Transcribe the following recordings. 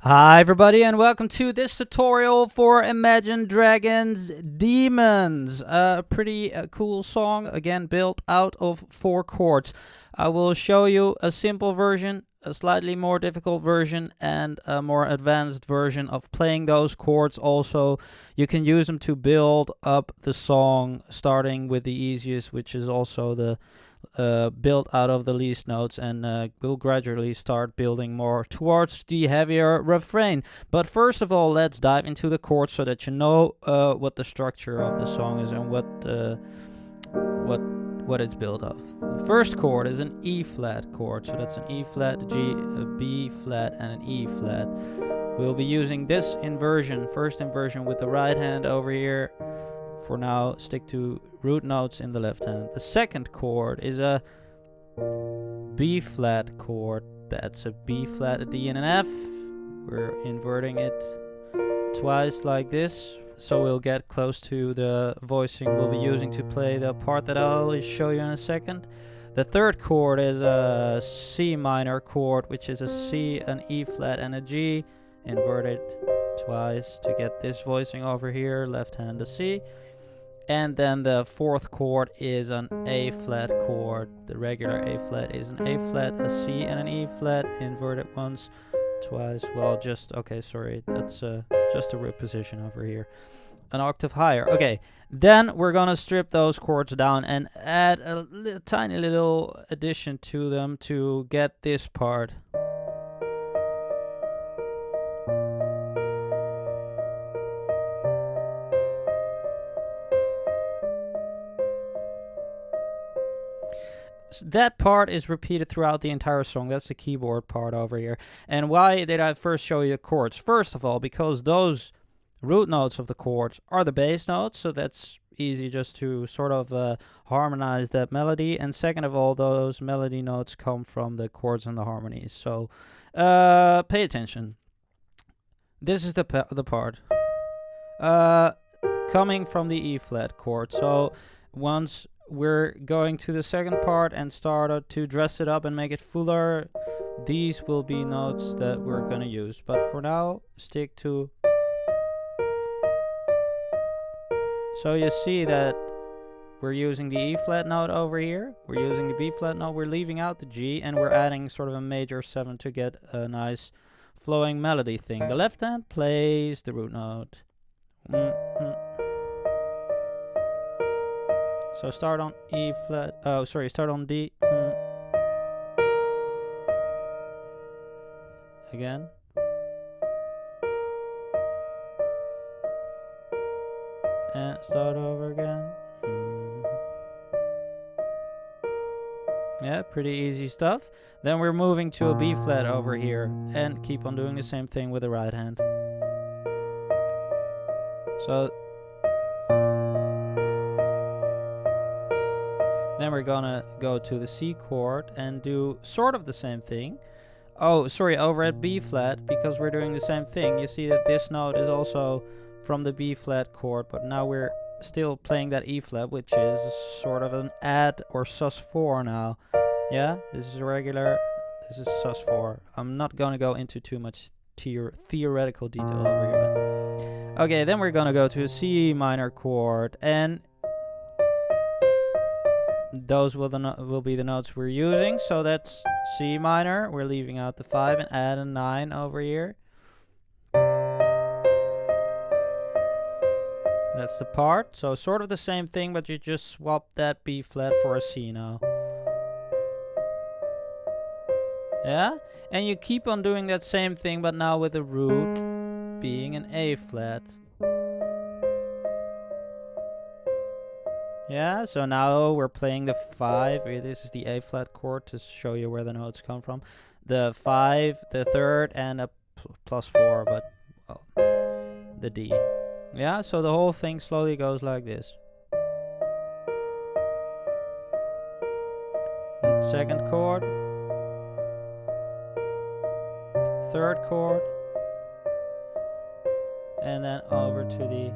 Hi everybody and welcome to this tutorial for Imagine Dragons Demons. A pretty cool song, again built out of 4 chords. I will show you a simple version, a slightly more difficult version, and a more advanced version of playing those chords. Also, you can use them to build up the song, starting with the easiest, which is also the built out of the least notes, and we'll gradually start building more towards the heavier refrain. But first of all, let's dive into the chords so that you know what the structure of the song is and what it's built of. The first chord is an E flat chord, so that's an E flat, a G, a B flat, and an E flat. We'll be using this inversion, first inversion, with the right hand over here. For now, stick to root notes in the left hand. The second chord is a B flat chord. That's a B flat, a D, and an F. We're inverting it twice like this, so we'll get close to the voicing we'll be using to play the part that I'll show you in a second. The third chord is a C minor chord, which is a C, an E flat, and a G. Invert it twice to get this voicing over here, left hand a C. And then the fourth chord is an A flat chord. The regular A flat is an A flat, a C, and an E flat. Invert it once, twice. Well, okay, sorry, that's just a root position over here. An octave higher. Okay, then we're gonna strip those chords down and add a tiny little addition to them to get this part. That part is repeated throughout the entire song. That's the keyboard part over here. And why did I first show you the chords? First of all, because those root notes of the chords are the bass notes, so that's easy just to sort of harmonize that melody. And second of all, those melody notes come from the chords and the harmonies. So pay attention. This is the part coming from the E flat chord. So once we're going to the second part and start to dress it up and make it fuller, these will be notes that we're gonna use. But for now, stick to. So you see that we're using the E flat note over here, we're using the B flat note, we're leaving out the G, and we're adding sort of a major 7 to get a nice flowing melody thing. The left hand plays the root note. So start on E flat, start on D. Again. And start over again. Yeah, pretty easy stuff. Then we're moving to a B flat over here and keep on doing the same thing with the right hand. So then we're gonna go to the C chord and do sort of the same thing. Oh, sorry, over at B flat, because we're doing the same thing. You see that this note is also from the B flat chord, but now we're still playing that E flat, which is sort of an add or sus4 now. Yeah, this is regular, this is sus4. I'm not gonna go into too much theoretical detail over here. But okay, then we're gonna go to a C minor chord, and those will be the notes we're using. So that's C minor. We're leaving out the 5 and add a 9 over here. That's the part. So sort of the same thing, but you just swap that B flat for a C now. Yeah? And you keep on doing that same thing, but now with the root being an A flat. Yeah, so now we're playing the 5. This is the A flat chord to show you where the notes come from. The 5, the third, and a +4, but the D. Yeah, so the whole thing slowly goes like this. Second chord, third chord, and then over to the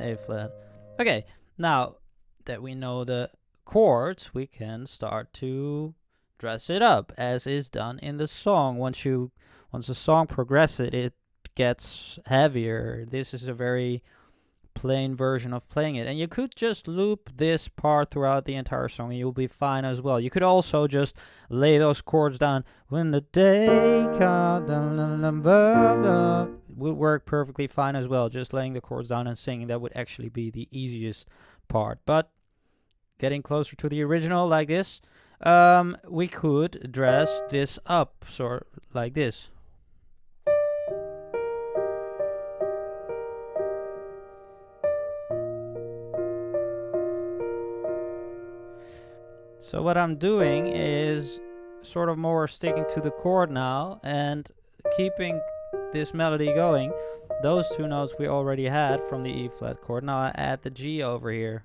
A flat. Okay, now that we know the chords, we can start to dress it up, as is done in the song. Once the song progresses, it gets heavier. This is a very plain version of playing it, and you could just loop this part throughout the entire song and you'll be fine as well. You could also just lay those chords down. When the day comes, would work perfectly fine as well. Just laying the chords down and singing, that would actually be the easiest part. But getting closer to the original like this, we could dress this up sort like this. So what I'm doing is sort of more sticking to the chord now and keeping this melody going. Those two notes we already had from the E flat chord. Now I add the G over here.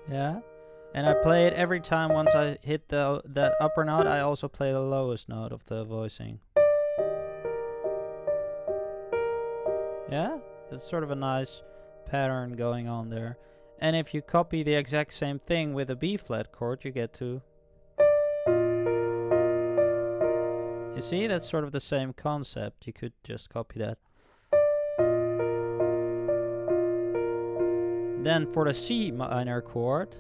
Yeah, and I play it every time. Once I hit that upper note, I also play the lowest note of the voicing. Yeah, it's sort of a nice pattern going on there. And if you copy the exact same thing with a B flat chord, you get to... You see, that's sort of the same concept. You could just copy that. Then for the C minor chord,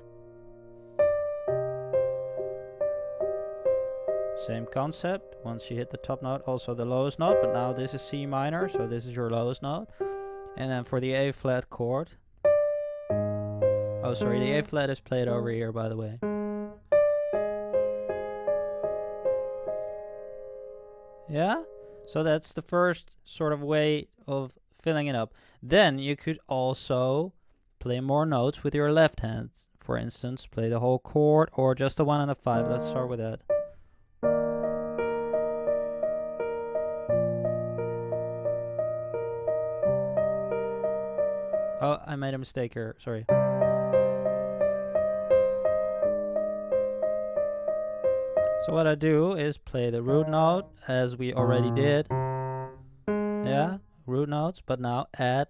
same concept. Once you hit the top note, also the lowest note, but now this is C minor, so this is your lowest note. And then for the A flat chord, oh sorry, the A flat is played over here, by the way. Yeah, so that's the first sort of way of filling it up. Then you could also play more notes with your left hand. For instance, play the whole chord or just the 1 and the 5. Let's start with that. Oh, I made a mistake here, sorry. So what I do is play the root note, as we already did. Yeah, root notes, but now add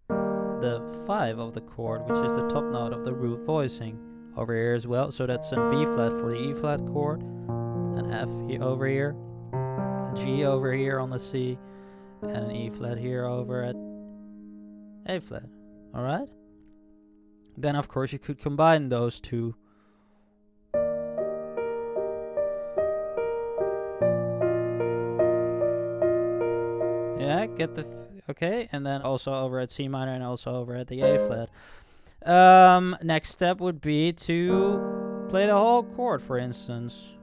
the 5 of the chord, which is the top note of the root voicing over here as well. So that's a B flat for the E flat chord, an F over here, a G over here on the C, and an E flat here over at A flat. Alright? Then of course you could combine those two. Yeah, get the okay, and then also over at C minor and also over at the A flat. Next step would be to play the whole chord, for instance.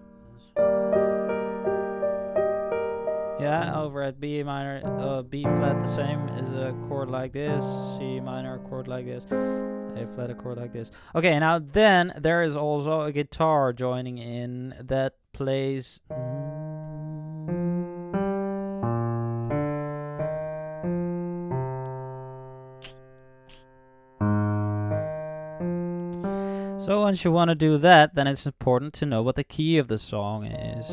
Yeah, over at B minor, B flat the same is a chord like this, C minor a chord like this, A flat a chord like this. Okay, now then there is also a guitar joining in that plays. So once you want to do that, then it's important to know what the key of the song is,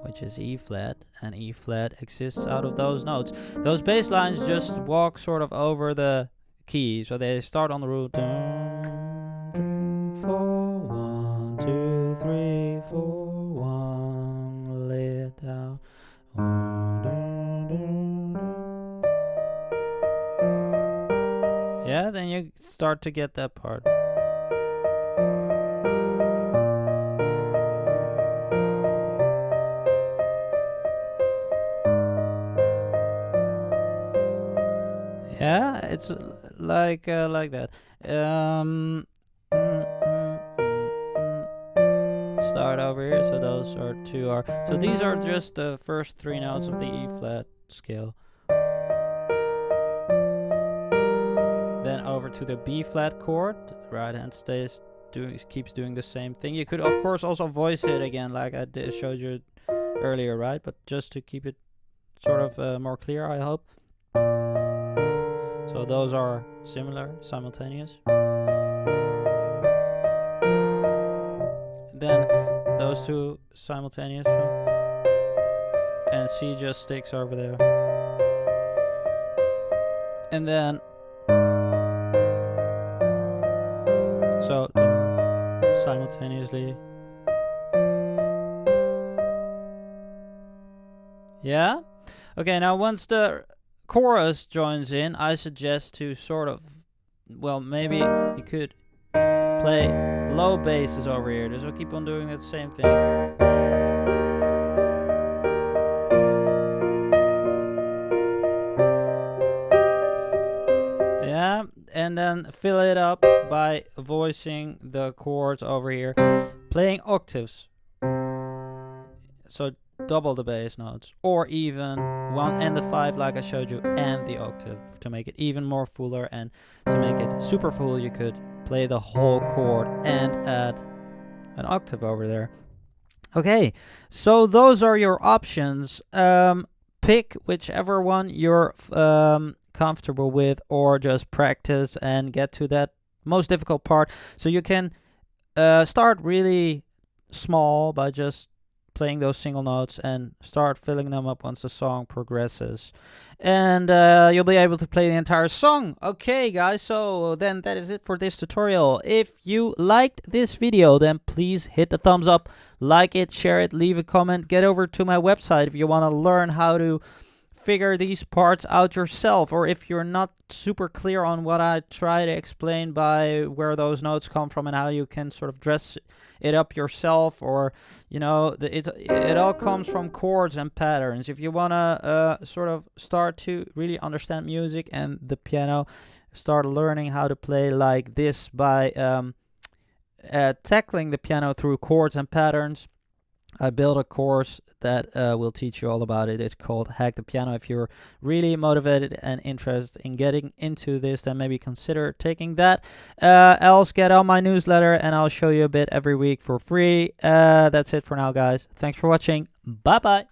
which is E flat, and E flat exists out of those notes. Those bass lines just walk sort of over the key, so they start on the root. 2, 4, 1, 2, 3, 4, 1, lay it down. Yeah, then you start to get that part. Yeah, it's like that. Start over here. So those are two are. So these are just the first 3 notes of the E flat scale. Then over to the B flat chord. Right hand keeps doing the same thing. You could of course also voice it again, like I showed you earlier, right? But just to keep it sort of more clear, I hope. So those are similar, simultaneous. Then those two simultaneous. And C just sticks over there. And then so simultaneously. Yeah? Okay, now once the chorus joins in, I suggest to sort of, well, maybe you could play low basses over here. So keep on doing that same thing. Yeah, and then fill it up by voicing the chords over here, playing octaves. So double the bass notes, or even 1 and the 5 like I showed you, and the octave to make it even more fuller. And to make it super full, you could play the whole chord and add an octave over there. Okay, so those are your options. Pick whichever one you're comfortable with, or just practice and get to that most difficult part. So you can start really small by just playing those single notes and start filling them up once the song progresses, and you'll be able to play the entire song. Okay guys, so then that is it for this tutorial. If you liked this video, then please hit the thumbs up, like it, share it, leave a comment, get over to my website if you want to learn how to figure these parts out yourself, or if you're not super clear on what I try to explain by where those notes come from and how you can sort of dress it up yourself, or it all comes from chords and patterns. If you want to sort of start to really understand music and the piano, start learning how to play like this by tackling the piano through chords and patterns, I built a course that will teach you all about it. It's called Hack the Piano. If you're really motivated and interested in getting into this, then maybe consider taking that. Else get on my newsletter and I'll show you a bit every week for free. That's it for now, guys. Thanks for watching. Bye-bye.